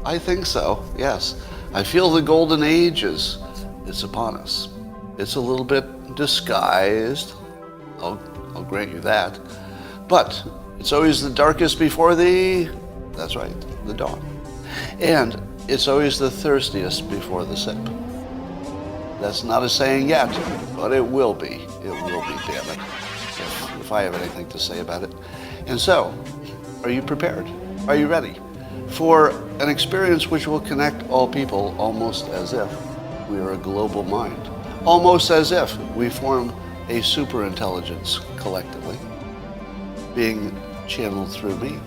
I think so, yes. I feel the golden age is upon us. It's a little bit disguised, I'll grant you that. But it's always the darkest before that's right, the dawn. And it's always the thirstiest before the sip. That's not a saying yet, but it will be. It will be, damn it, if I have anything to say about it. And so, are you prepared? Are you ready for an experience which will connect all people almost as if we are a global mind, almost as if we form a superintelligence collectively, being channeled through me?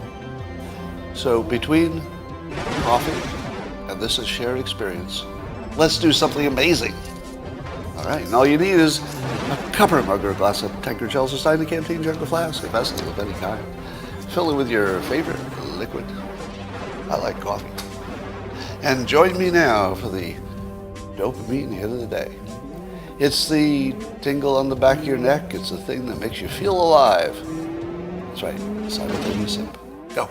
So between coffee and this is shared experience, let's do something amazing. All right, and all you need is a cupper, mug, or a glass of tankard, shells, a stein, a canteen, jug, a flask, a vessel of any kind. Fill it with your favorite liquid. I like coffee. And join me now for the dopamine hit of the day. It's the tingle on the back of your neck. It's the thing that makes you feel alive. That's right, simultaneous sip. Go.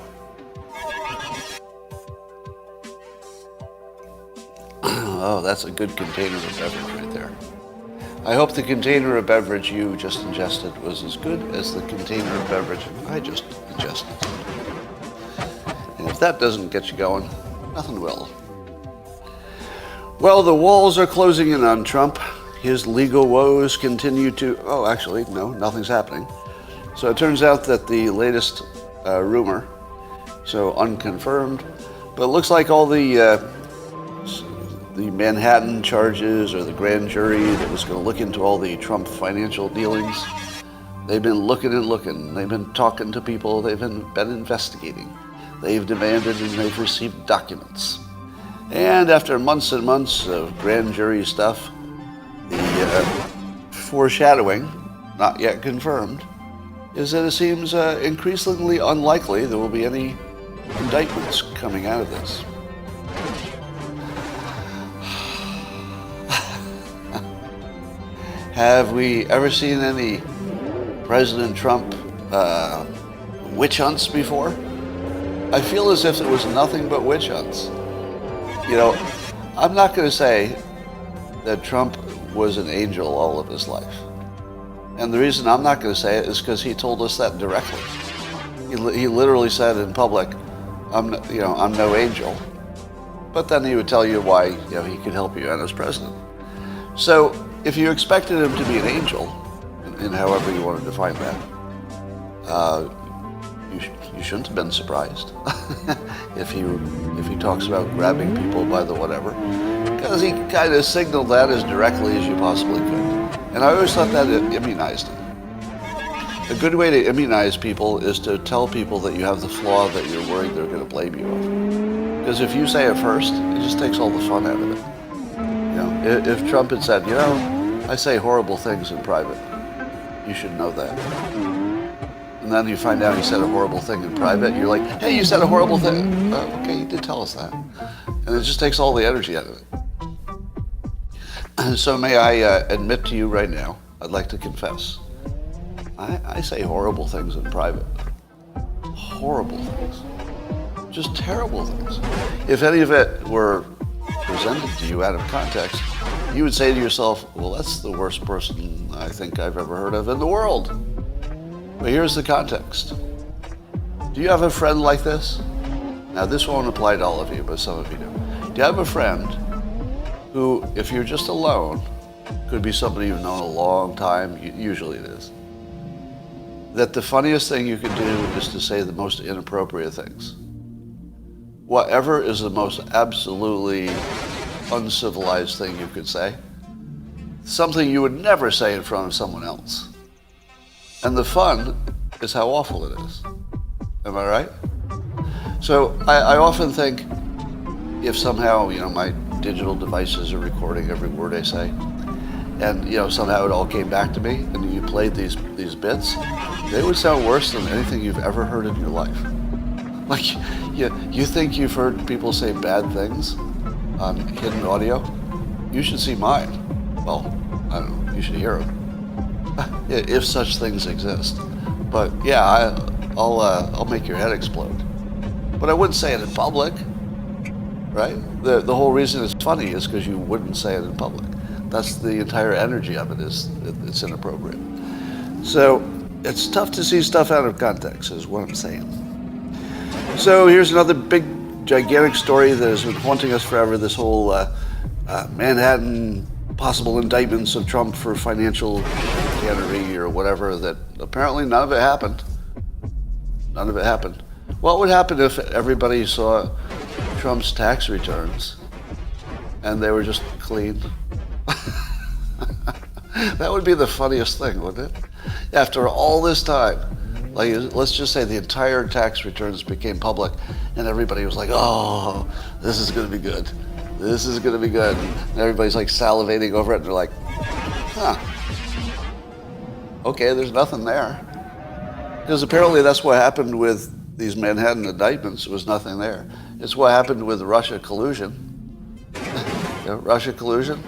Oh, that's a good container of beverage right there. I hope the container of beverage you just ingested was as good as the container of beverage I just ingested. And if that doesn't get you going, nothing will. Well, the walls are closing in on Trump. His legal woes continue to... Oh, actually, no, nothing's happening. So it turns out that the latest rumor, so unconfirmed, but it looks like all the Manhattan charges or the grand jury that was going to look into all the Trump financial dealings, they've been looking and looking. They've been talking to people. They've been investigating. They've demanded and they've received documents. And after months and months of grand jury stuff, the foreshadowing, not yet confirmed, is that it seems increasingly unlikely there will be any indictments coming out of this. Have we ever seen any President Trump witch hunts before? I feel as if it was nothing but witch hunts. You know, I'm not going to say that Trump was an angel all of his life. And the reason I'm not going to say it is because he told us that directly. He literally said in public, I'm no angel. But then he would tell you why, he could help you out as president. So if you expected him to be an angel, in however you want to define that, you shouldn't have been surprised if he talks about grabbing people by the whatever, because he kind of signaled that as directly as you possibly could. And I always thought that it immunized him. A good way to immunize people is to tell people that you have the flaw that you're worried they're going to blame you on. Because if you say it first, it just takes all the fun out of it. If Trump had said, I say horrible things in private, you should know that. And then you find out he said a horrible thing in private, you're like, hey, you said a horrible thing. Okay, you did tell us that. And it just takes all the energy out of it. And so may I admit to you right now, I'd like to confess, I say horrible things in private. Horrible things. Just terrible things. If any of it were presented to you out of context, you would say to yourself, well, that's the worst person I think I've ever heard of in the world. But here's the context. Do you have a friend like this? Now, this won't apply to all of you, but some of you do. Do you have a friend who, if you're just alone, could be somebody you've known a long time, usually it is, that the funniest thing you could do is to say the most inappropriate things? Whatever is the most absolutely uncivilized thing you could say, something you would never say in front of someone else. And the fun is how awful it is. Am I right? So I often think if somehow, my digital devices are recording every word I say, and somehow it all came back to me, and you played these bits, they would sound worse than anything you've ever heard in your life. Like, you think you've heard people say bad things on hidden audio? You should see mine. Well, I don't know, you should hear them. If such things exist. But yeah, I'll make your head explode. But I wouldn't say it in public. right? The whole reason it's funny is because you wouldn't say it in public. That's the entire energy of it, is it's inappropriate. So it's tough to see stuff out of context, is what I'm saying. So here's another big, gigantic story that has been haunting us forever, this whole Manhattan possible indictments of Trump for financial chicanery or whatever, that apparently none of it happened. None of it happened. What would happen if everybody saw Trump's tax returns and they were just clean? That would be the funniest thing, wouldn't it? After all this time, like, let's just say the entire tax returns became public and everybody was like, oh, this is going to be good. This is going to be good. And everybody's like salivating over it and they're like, huh, okay, there's nothing there. Because apparently that's what happened with these Manhattan indictments. There was nothing there. It's what happened with Russia collusion. Russia collusion,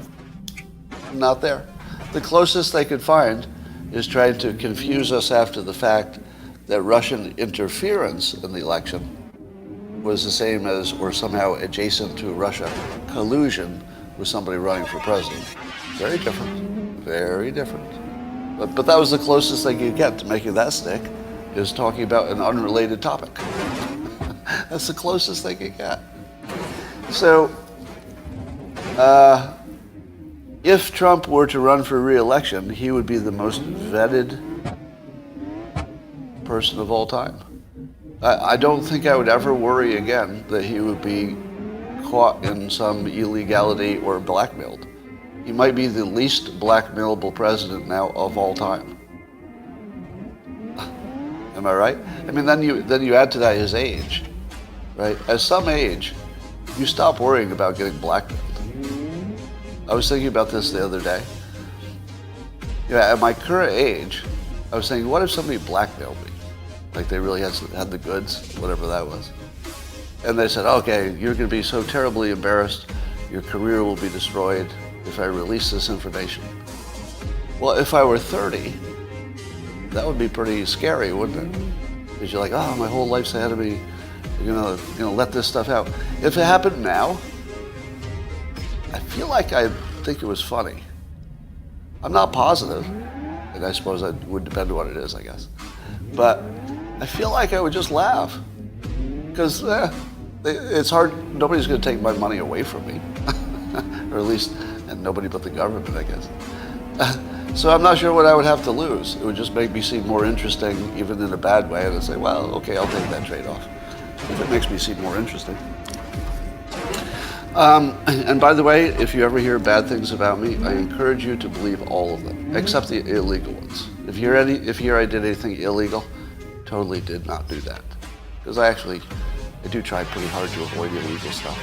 not there. The closest they could find is trying to confuse us after the fact that Russian interference in the election was the same as, or somehow adjacent to, Russia collusion with somebody running for president. Very different, very different. But that was the closest they could get to making that stick, is talking about an unrelated topic. That's the closest they could get. So, if Trump were to run for re-election, he would be the most vetted person of all time. I don't think I would ever worry again that he would be caught in some illegality or blackmailed. He might be the least blackmailable president now of all time. Am I right? I mean, then you add to that his age, right? At some age, you stop worrying about getting blackmailed. I was thinking about this the other day. At my current age, I was thinking, what if somebody blackmailed me? Like they really had the goods, whatever that was. And they said, okay, you're going to be so terribly embarrassed, your career will be destroyed if I release this information. Well, if I were 30, that would be pretty scary, wouldn't it? Because you're like, oh, my whole life's ahead of me. You're gonna let this stuff out. If it happened now, I feel like I'd think it was funny. I'm not positive, and I suppose it would depend on what it is, I guess. But I feel like I would just laugh. Because it's hard, nobody's gonna take my money away from me. Or at least, and nobody but the government, I guess. So I'm not sure what I would have to lose. It would just make me seem more interesting, even in a bad way, and I'd say, well, okay, I'll take that trade-off. If it makes me seem more interesting. And by the way, if you ever hear bad things about me, I encourage you to believe all of them, except the illegal ones. If you hear I did anything illegal, totally did not do that. Because I do try pretty hard to avoid illegal stuff.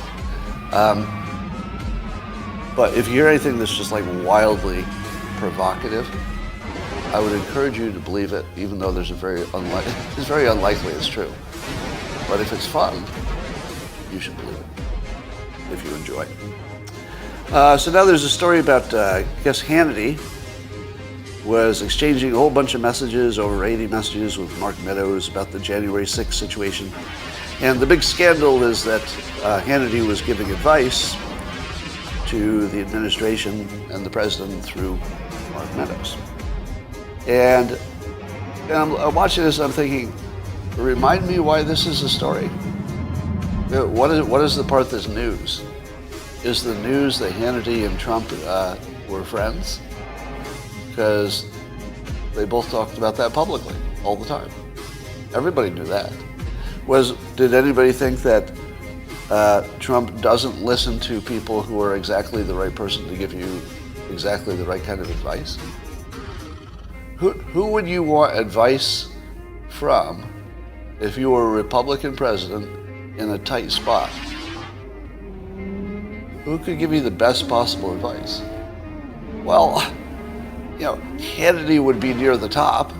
But if you hear anything that's just like wildly provocative, I would encourage you to believe it, even though it's very unlikely it's true. But if it's fun, you should believe it, if you enjoy. So now there's a story about, I guess Hannity was exchanging a whole bunch of messages, over 80 messages with Mark Meadows about the January 6th situation. And the big scandal is that Hannity was giving advice to the administration and the president through Mark Meadows. And I'm watching this and I'm thinking, remind me why this is a story. What is the part that's news? Is the news that Hannity and Trump were friends? Because they both talked about that publicly all the time. Everybody knew that. Did anybody think that Trump doesn't listen to people who are exactly the right person to give you exactly the right kind of advice? Who would you want advice from if you were a Republican president in a tight spot? Who could give you the best possible advice? Well, Hannity would be near the top,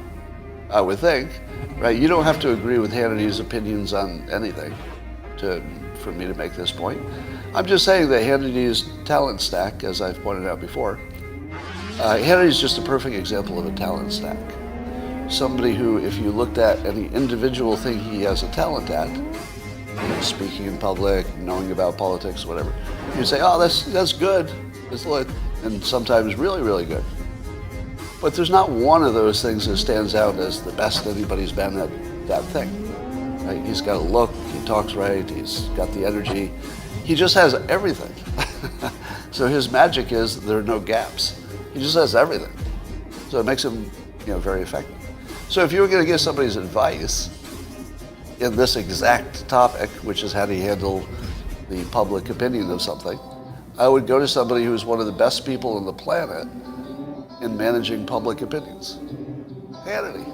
I would think, right? You don't have to agree with Hannity's opinions on anything for me to make this point. I'm just saying that Hannity's talent stack, as I've pointed out before, Hannity's just a perfect example of a talent stack. Somebody who, if you looked at any individual thing he has a talent at, speaking in public, knowing about politics, whatever. You'd say, oh, that's good. And sometimes really, really good. But there's not one of those things that stands out as the best anybody's been at that thing. Right? He's got a look, he talks right, he's got the energy. He just has everything. So his magic is there are no gaps. He just has everything. So it makes him, very effective. So if you were going to give somebody's advice in this exact topic, which is how do you handle the public opinion of something, I would go to somebody who's one of the best people on the planet in managing public opinions. Hannity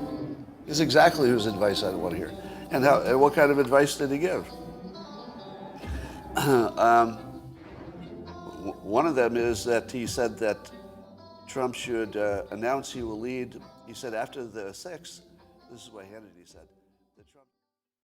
is exactly whose advice I'd want to hear. And what kind of advice did he give? One of them is that he said that Trump should announce he will lead. He said after the 6th, this is what Hannity said.